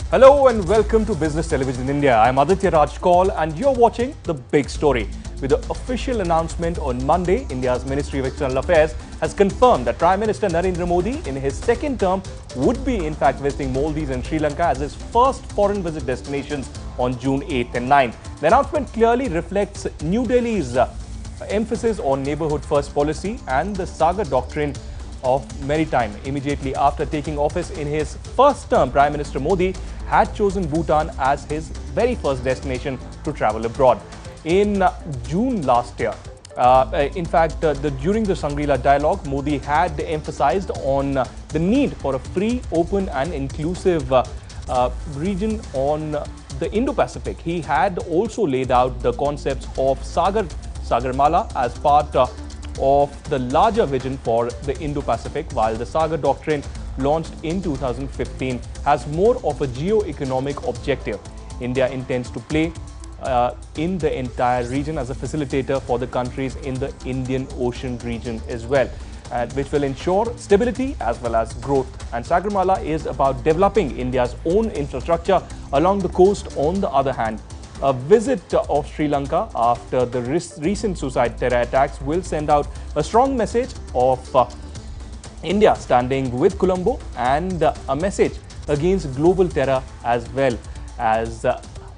Hello and welcome to Business Television India. I'm Aditya Rajkal and you're watching The Big Story. With the official announcement on Monday, India's Ministry of External Affairs has confirmed that Prime Minister Narendra Modi in his second term would be in fact visiting Maldives and Sri Lanka as his first foreign visit destinations on June 8th and 9th. The announcement clearly reflects New Delhi's emphasis on neighborhood first policy and the Sagar doctrine of maritime. Immediately after taking office in his first term, Prime Minister Modi had chosen Bhutan as his very first destination to travel abroad. In June last year, during the Shangri-La dialogue, Modi had emphasized on the need for a free, open and inclusive region on the Indo-Pacific. He had also laid out the concepts of Sagarmala as part of the larger vision for the Indo-Pacific, while the Sagar Doctrine, launched in 2015, has more of a geo-economic objective. India intends to play in the entire region as a facilitator for the countries in the Indian Ocean region as well, which will ensure stability as well as growth. And Sagarmala is about developing India's own infrastructure along the coast. On the other hand, a visit of Sri Lanka after the recent suicide terror attacks will send out a strong message of India standing with Colombo and a message against global terror as well as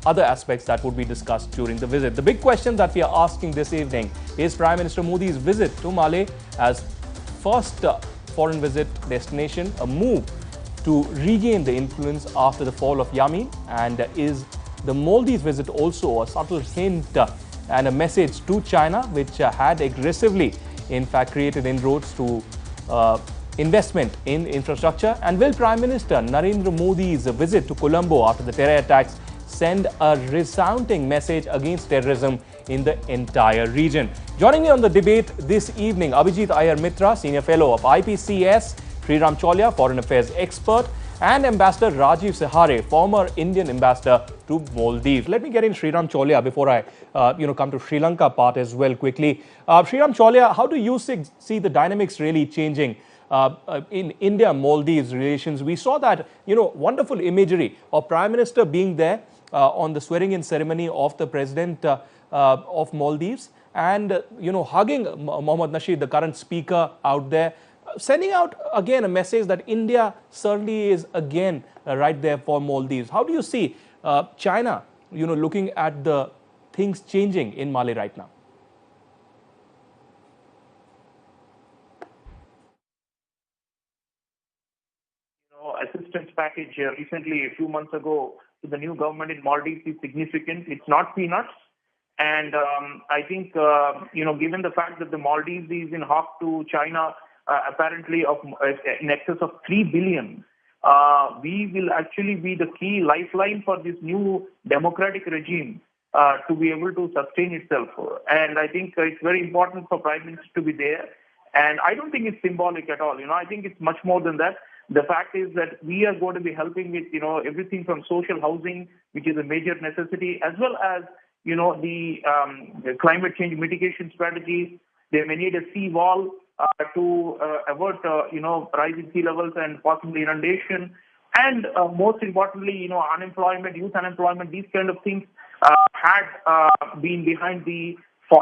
other aspects that would be discussed during the visit. The big question that we are asking this evening is Prime Minister Modi's visit to Malé as first foreign visit destination a move to regain the influence after the fall of Yamin, and is the Maldives visit also a subtle hint and a message to China, which had aggressively in fact created inroads to investment in infrastructure? And will Prime Minister Narendra Modi's visit to Colombo after the terror attacks send a resounding message against terrorism in the entire region? Joining me on the debate this evening, Abhijit Iyer Mitra, Senior Fellow of IPCS, Sreeram Chaulia, Foreign Affairs Expert, and Ambassador Rajiv Sehare, former Indian Ambassador to Maldives. Let me get in Sreeram Chaulia before I come to Sri Lanka part as well quickly. Sreeram Chaulia, how do you see the dynamics really changing in India-Maldives relations? We saw that, wonderful imagery of Prime Minister being there on the swearing-in ceremony of the President of Maldives and, hugging Mohammad Nasheed, the current speaker out there, sending out again a message that India certainly is again right there for Maldives. How do you see China, looking at the things changing in Malé right now? Assistance package recently, a few months ago, to the new government in Maldives is significant. It's not peanuts. And I think, given the fact that the Maldives is in half to China, apparently of in excess of 3 billion, we will actually be the key lifeline for this new democratic regime to be able to sustain itself. And I think it's very important for Prime Minister to be there. And I don't think it's symbolic at all. I think it's much more than that. The fact is that we are going to be helping with, everything from social housing, which is a major necessity, as well as, the climate change mitigation strategies. They may need a sea wall to avert, rising sea levels and possibly inundation. And most importantly, unemployment, youth unemployment, these kind of things had been behind the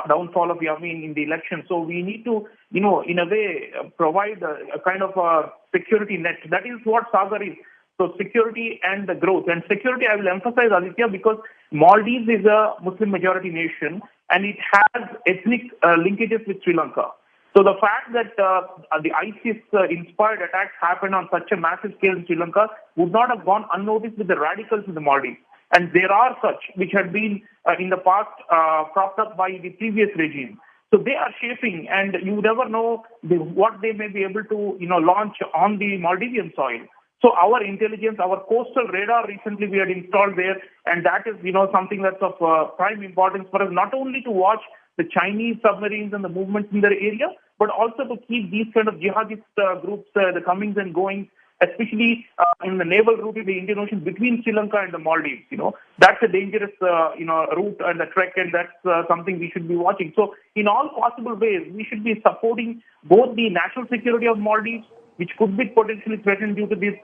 downfall of Yamin in the election. So we need to, in a way, provide a kind of a security net. That is what Sagar is. So security and the growth. And security, I will emphasize, Aditya, because Maldives is a Muslim majority nation and it has ethnic linkages with Sri Lanka. So the fact that the ISIS-inspired attacks happened on such a massive scale in Sri Lanka would not have gone unnoticed with the radicals in the Maldives. And there are such which had been in the past propped up by the previous regime. So they are shaping, and you never know what they may be able to launch on the Maldivian soil. So our intelligence, our coastal radar recently we had installed there, and that is something that's of prime importance for us, not only to watch the Chinese submarines and the movements in their area, but also to keep these kind of jihadist groups, the comings and goings, especially in the naval route in the Indian Ocean between Sri Lanka and the Maldives. That's a dangerous, route and a trek, and that's something we should be watching. So in all possible ways, we should be supporting both the national security of Maldives which could be potentially threatened due to these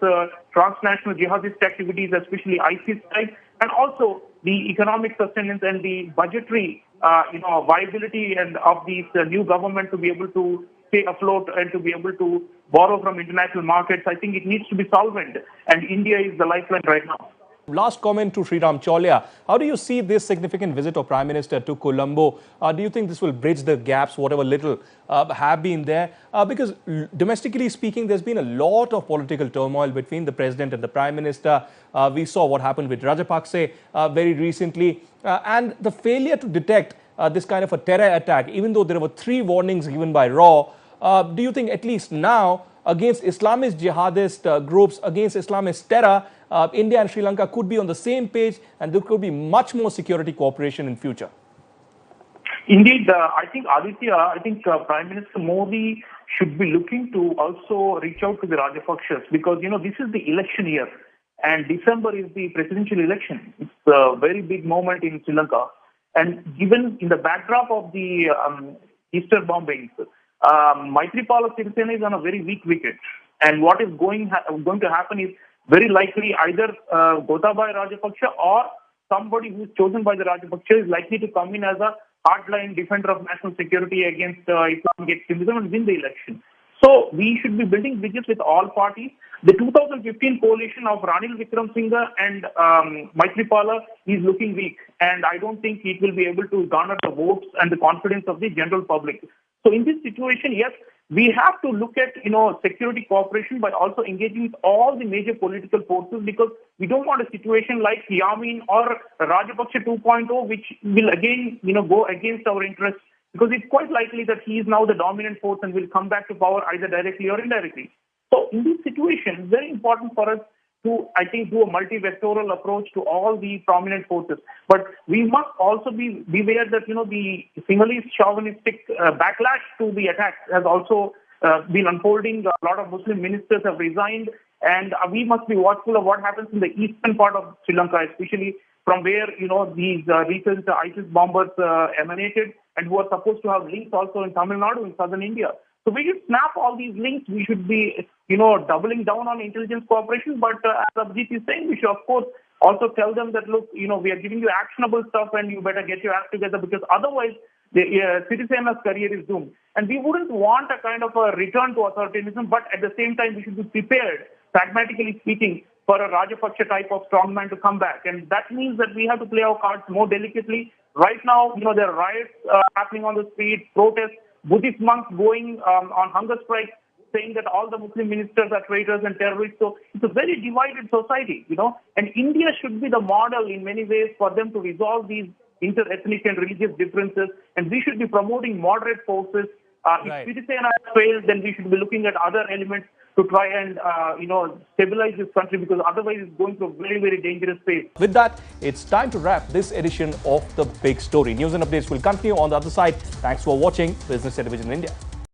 transnational jihadist activities, especially ISIS type, and also the economic sustenance and the budgetary, viability and of these new government to be able to stay afloat and to be able to borrow from international markets. I think it needs to be solvent, and India is the lifeline right now. Last comment to Sreeram Chaulia. How do you see this significant visit of Prime Minister to Colombo? Do you think this will bridge the gaps, whatever little have been there? Because domestically speaking, there's been a lot of political turmoil between the President and the Prime Minister. We saw what happened with Rajapaksa very recently. And the failure to detect this kind of a terror attack, even though there were 3 warnings given by RAW, do you think at least now, against Islamist jihadist groups, against Islamist terror, India and Sri Lanka could be on the same page and there could be much more security cooperation in future? Indeed, I think Prime Minister Modi should be looking to also reach out to the Rajapaksas because, this is the election year and December is the presidential election. It's a very big moment in Sri Lanka. And given in the backdrop of the Easter bombings, Maithripala Sirisena is on a very weak wicket. And what is going to happen is very likely either Gotabaya Rajapaksa or somebody who is chosen by the Rajapaksa is likely to come in as a hardline defender of national security against Islamic extremism and win the election. So we should be building bridges with all parties. The 2015 coalition of Ranil Wickremesinghe and Maithripala is looking weak, and I don't think it will be able to garner the votes and the confidence of the general public. So in this situation, yes, we have to look at, security cooperation by also engaging with all the major political forces because we don't want a situation like Yamin or Rajapaksa 2.0, which will again, go against our interests because it's quite likely that he is now the dominant force and will come back to power either directly or indirectly. So in this situation, it's very important for us to, I think, do a multi-vectoral approach to all the prominent forces. But we must also be aware that, the Sinhalese chauvinistic backlash to the attacks has also been unfolding. A lot of Muslim ministers have resigned, and we must be watchful of what happens in the eastern part of Sri Lanka, especially from where, these recent ISIS bombers emanated and who are supposed to have links also in Tamil Nadu in southern India. So we should snap all these links. We should be, doubling down on intelligence cooperation. But as Abhijit is saying, we should, of course, also tell them that, look, we are giving you actionable stuff and you better get your act together because otherwise the Sirisena's career is doomed. And we wouldn't want a kind of a return to authoritarianism, but at the same time, we should be prepared, pragmatically speaking, for a Rajapaksa type of strongman to come back. And that means that we have to play our cards more delicately. Right now, there are riots happening on the street, protests, Buddhist monks going on hunger strikes, saying that all the Muslim ministers are traitors and terrorists. So it's a very divided society, and India should be the model in many ways for them to resolve these inter-ethnic and religious differences. And we should be promoting moderate forces. If Sirisena fails, then we should be looking at other elements to try and, stabilize this country because otherwise it's going to a very, very dangerous phase. With that, it's time to wrap this edition of The Big Story. News and updates will continue on the other side. Thanks for watching Business Television India.